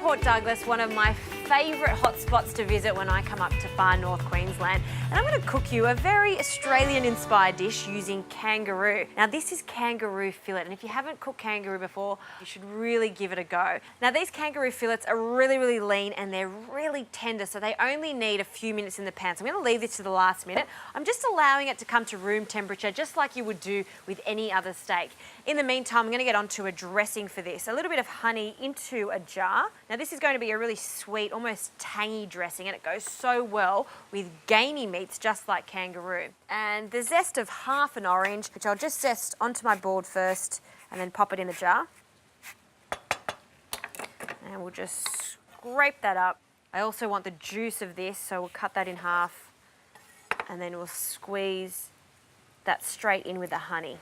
Port Douglas, one of my favourite hotspots to visit when I come up to far north Queensland. And I'm going to cook you a very Australian-inspired dish using kangaroo. Now this is kangaroo fillet, and if you haven't cooked kangaroo before, you should really give it a go. Now these kangaroo fillets are really lean and they're really tender, so they only need a few minutes in the pan. So I'm going to leave this to the last minute. I'm just allowing it to come to room temperature, just like you would do with any other steak. In the meantime, I'm going to get onto a dressing for this. A little bit of honey into a jar. Now this is going to be a really sweet, almost tangy dressing, and it goes so well with gamey meats just like kangaroo. And the zest of half an orange, which I'll just zest onto my board first and then pop it in the jar. And we'll just scrape that up. I also want the juice of this, so we'll cut that in half and then we'll squeeze that straight in with the honey.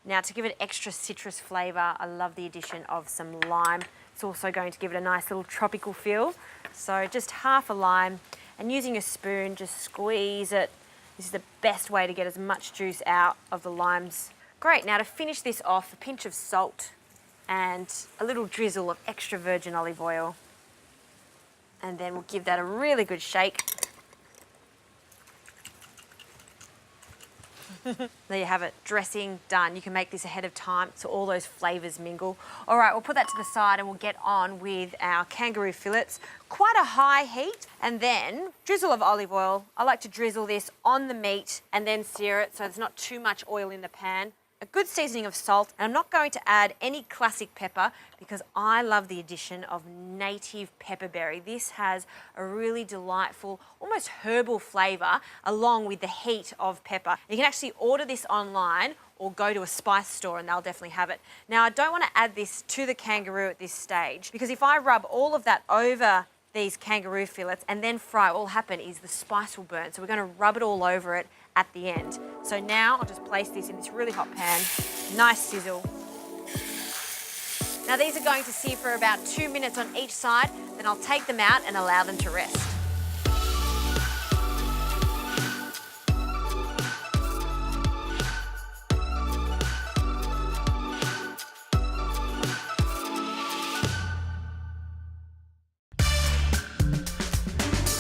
Now to give it extra citrus flavour, I love the addition of some lime. It's also going to give it a nice little tropical feel. So just half a lime, and using a spoon, just squeeze it. This is the best way to get as much juice out of the limes. Great, now to finish this off, a pinch of salt and a little drizzle of extra virgin olive oil. And then we'll give that a really good shake. There you have it, dressing done. You can make this ahead of time so all those flavours mingle. All right, we'll put that to the side and we'll get on with our kangaroo fillets. Quite a high heat, and then drizzle of olive oil. I like to drizzle this on the meat and then sear it so there's not too much oil in the pan. A good seasoning of salt, and I'm not going to add any classic pepper because I love the addition of native pepperberry. This has a really delightful, almost herbal flavour along with the heat of pepper. You can actually order this online or go to a spice store and they'll definitely have it. Now I don't want to add this to the kangaroo at this stage because if I rub all of that over these kangaroo fillets and then fry, what will happen is the spice will burn. So we're going to rub it all over it at the end. So now I'll just place this in this really hot pan, nice sizzle. Now these are going to sear for about 2 minutes on each side, then I'll take them out and allow them to rest.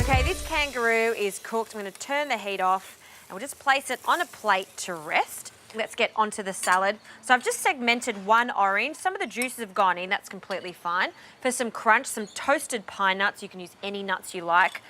Okay, this kangaroo is cooked. I'm going to turn the heat off and we'll just place it on a plate to rest. Let's get onto the salad. So I've just segmented one orange. Some of the juices have gone in, that's completely fine. For some crunch, some toasted pine nuts. You can use any nuts you like.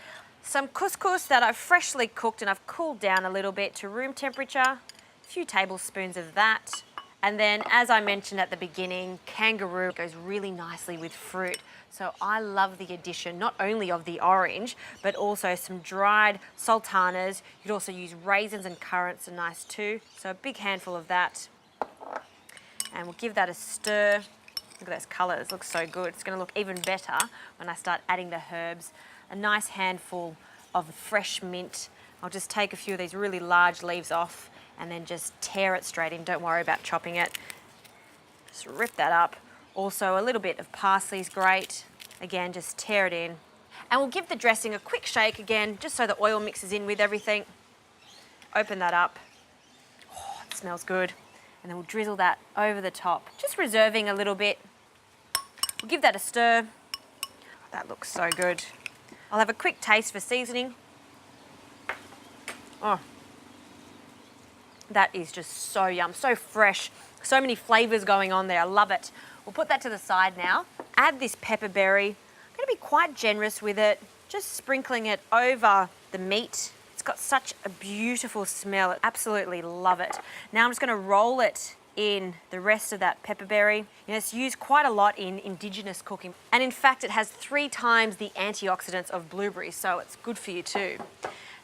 Some couscous that I've freshly cooked and I've cooled down a little bit to room temperature. A few tablespoons of that. And then, as I mentioned at the beginning, kangaroo goes really nicely with fruit. So I love the addition not only of the orange, but also some dried sultanas. You could also use raisins and currants are nice too. So a big handful of that. And we'll give that a stir. Look at those colours, looks so good. It's going to look even better when I start adding the herbs. A nice handful of fresh mint. I'll just take a few of these really large leaves off and then just tear it straight in. Don't worry about chopping it. Just rip that up. Also, a little bit of parsley is great. Again, just tear it in. And we'll give the dressing a quick shake again, just so the oil mixes in with everything. Open that up. Oh, it smells good. And then we'll drizzle that over the top, just reserving a little bit. We'll give that a stir. That looks so good. I'll have a quick taste for seasoning. Oh, that is just so yum, so fresh. So many flavours going on there, I love it. We'll put that to the side now. Add this pepperberry. I'm going to be quite generous with it, just sprinkling it over the meat. It's got such a beautiful smell, I absolutely love it. Now I'm just going to roll it in the rest of that pepperberry. You know, it's used quite a lot in Indigenous cooking. And in fact, it has 3 times the antioxidants of blueberries, so it's good for you too.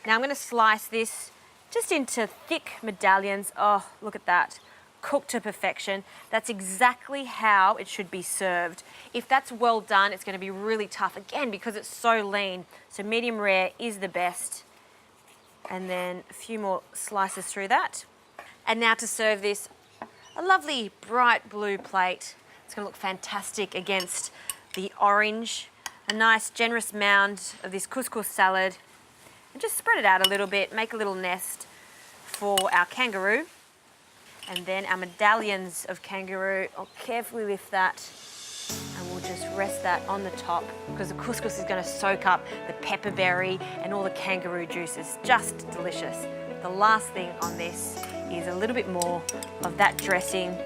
Now I'm going to slice this just into thick medallions. Oh, look at that. Cooked to perfection. That's exactly how it should be served. If that's well done, it's going to be really tough, again, because it's so lean. So medium rare is the best. And then a few more slices through that. And now to serve this, a lovely bright blue plate. It's going to look fantastic against the orange. A nice generous mound of this couscous salad. And just spread it out a little bit, make a little nest for our kangaroo. And then our medallions of kangaroo. I'll carefully lift that and we'll we'll just rest that on the top because the couscous is going to soak up the pepperberry and all the kangaroo juices. Just delicious. The last thing on this is a little bit more of that dressing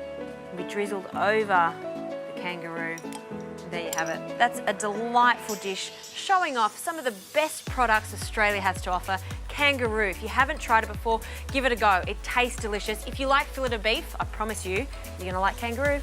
be drizzled over the kangaroo. There you have it. That's a delightful dish showing off some of the best products Australia has to offer. Kangaroo. If you haven't tried it before, give it a go. It tastes delicious. If you like fillet of beef, I promise you, you're going to like kangaroo.